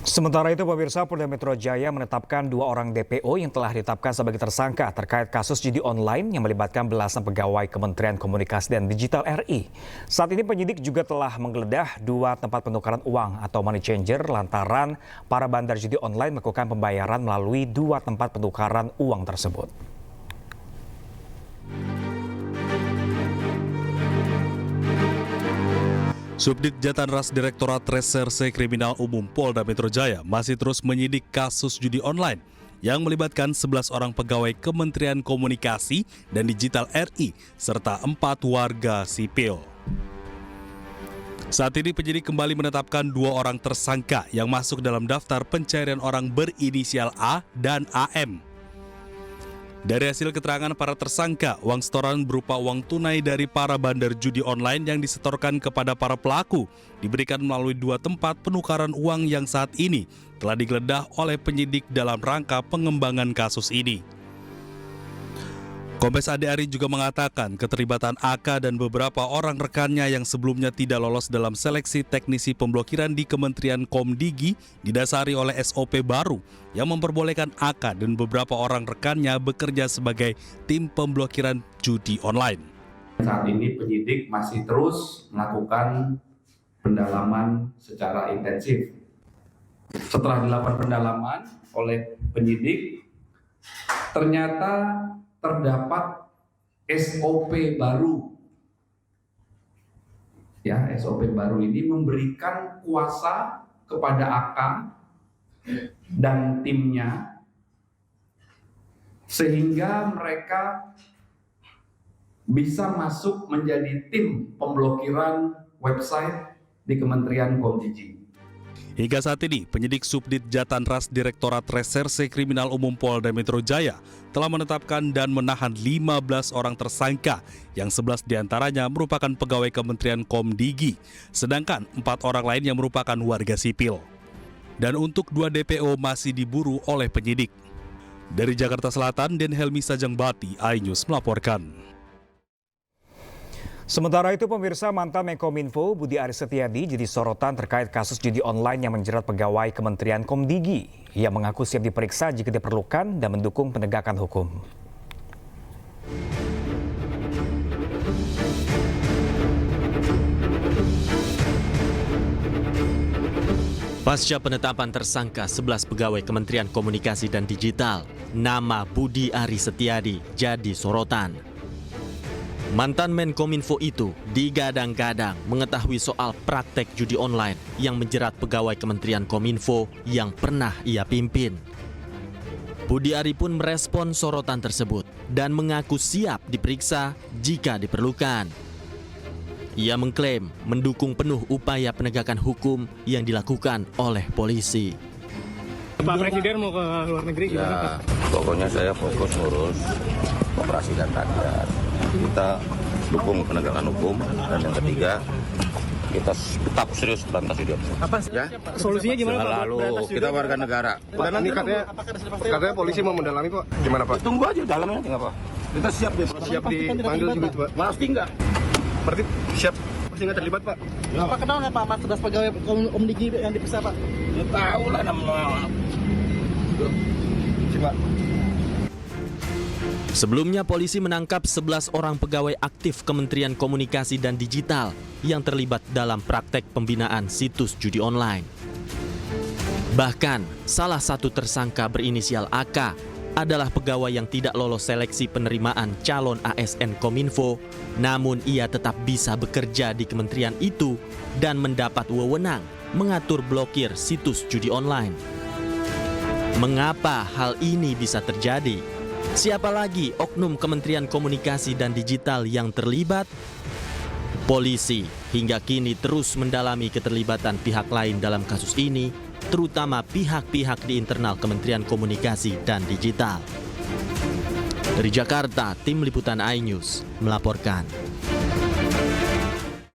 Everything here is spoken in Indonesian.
Sementara itu, pemirsa, Polda Metro Jaya menetapkan 2 orang DPO yang telah ditetapkan sebagai tersangka terkait kasus judi online yang melibatkan belasan pegawai Kementerian Komunikasi dan Digital RI. Saat ini penyidik juga telah menggeledah 2 tempat penukaran uang atau money changer lantaran para bandar judi online melakukan pembayaran melalui 2 tempat penukaran uang tersebut. Subdit Jatanras Direktorat Reserse Kriminal Umum Polda Metro Jaya masih terus menyidik kasus judi online yang melibatkan 11 orang pegawai Kementerian Komunikasi dan Digital RI serta 4 warga sipil. Saat ini penyidik kembali menetapkan 2 orang tersangka yang masuk dalam daftar pencarian orang berinisial A dan AM. Dari hasil keterangan para tersangka, uang setoran berupa uang tunai dari para bandar judi online yang disetorkan kepada para pelaku diberikan melalui 2 tempat penukaran uang yang saat ini telah digeledah oleh penyidik dalam rangka pengembangan kasus ini. Kombes Ade Ari juga mengatakan keterlibatan AK dan beberapa orang rekannya yang sebelumnya tidak lolos dalam seleksi teknisi pemblokiran di Kementerian Komdigi didasari oleh SOP baru yang memperbolehkan AK dan beberapa orang rekannya bekerja sebagai tim pemblokiran judi online. Saat ini penyidik masih terus melakukan pendalaman secara intensif. Setelah dilakukan pendalaman oleh penyidik, ternyata terdapat SOP baru. Ya, SOP baru ini memberikan kuasa kepada AK dan timnya sehingga mereka bisa masuk menjadi tim pemblokiran website di Kementerian Komdigi. Hingga saat ini, penyidik Subdit Jatanras Direktorat Reserse Kriminal Umum Polda Metro Jaya telah menetapkan dan menahan 15 orang tersangka, yang 11 diantaranya merupakan pegawai Kementerian Komdigi, sedangkan 4 orang lain yang merupakan warga sipil. Dan untuk 2 DPO masih diburu oleh penyidik. Dari Jakarta Selatan, Den Helmi Sajangbati, iNews melaporkan. Sementara itu, pemirsa, mantan Menkominfo Budi Aris Setiadi jadi sorotan terkait kasus judi online yang menjerat pegawai Kementerian Komdigi. Ia mengaku siap diperiksa jika diperlukan dan mendukung penegakan hukum. Pasca penetapan tersangka 11 pegawai Kementerian Komunikasi dan Digital, nama Budi Aris Setiadi jadi sorotan. Mantan Menkominfo itu digadang-gadang mengetahui soal praktek judi online yang menjerat pegawai Kementerian Kominfo yang pernah ia pimpin. Budi Ari pun merespon sorotan tersebut dan mengaku siap diperiksa jika diperlukan. Ia mengklaim mendukung penuh upaya penegakan hukum yang dilakukan oleh polisi. Pak Presiden mau ke luar negeri gimana, Pak? Pokoknya saya fokus ngurus operasi dan rakyat. Kita dukung penegakan hukum, dan yang ketiga kita tetap serius berantas judi. Apa ya? Solusinya gimana, Pak? Lalu kita warga negara. Dan nanti katanya polisi mau mendalami, Pak. Gimana, Pak? Tunggu aja dalamnya, nggak apa. Kita siap dipanggil juga, Pak. Pasti enggak. Berarti siap. Pasti nggak terlibat, Pak. Ya. Pak, kenal nggak Pak 11 pegawai Komdigi yang diperiksa, Pak? Ya tahu lah namanya. Coba. Sebelumnya polisi menangkap 11 orang pegawai aktif Kementerian Komunikasi dan Digital yang terlibat dalam praktek pembinaan situs judi online. Bahkan, salah satu tersangka berinisial AK adalah pegawai yang tidak lolos seleksi penerimaan calon ASN Kominfo, namun ia tetap bisa bekerja di kementerian itu dan mendapat wewenang mengatur blokir situs judi online. Mengapa hal ini bisa terjadi? Siapa lagi oknum Kementerian Komunikasi dan Digital yang terlibat? Polisi hingga kini terus mendalami keterlibatan pihak lain dalam kasus ini, terutama pihak-pihak di internal Kementerian Komunikasi dan Digital. Dari Jakarta, Tim Liputan iNews melaporkan.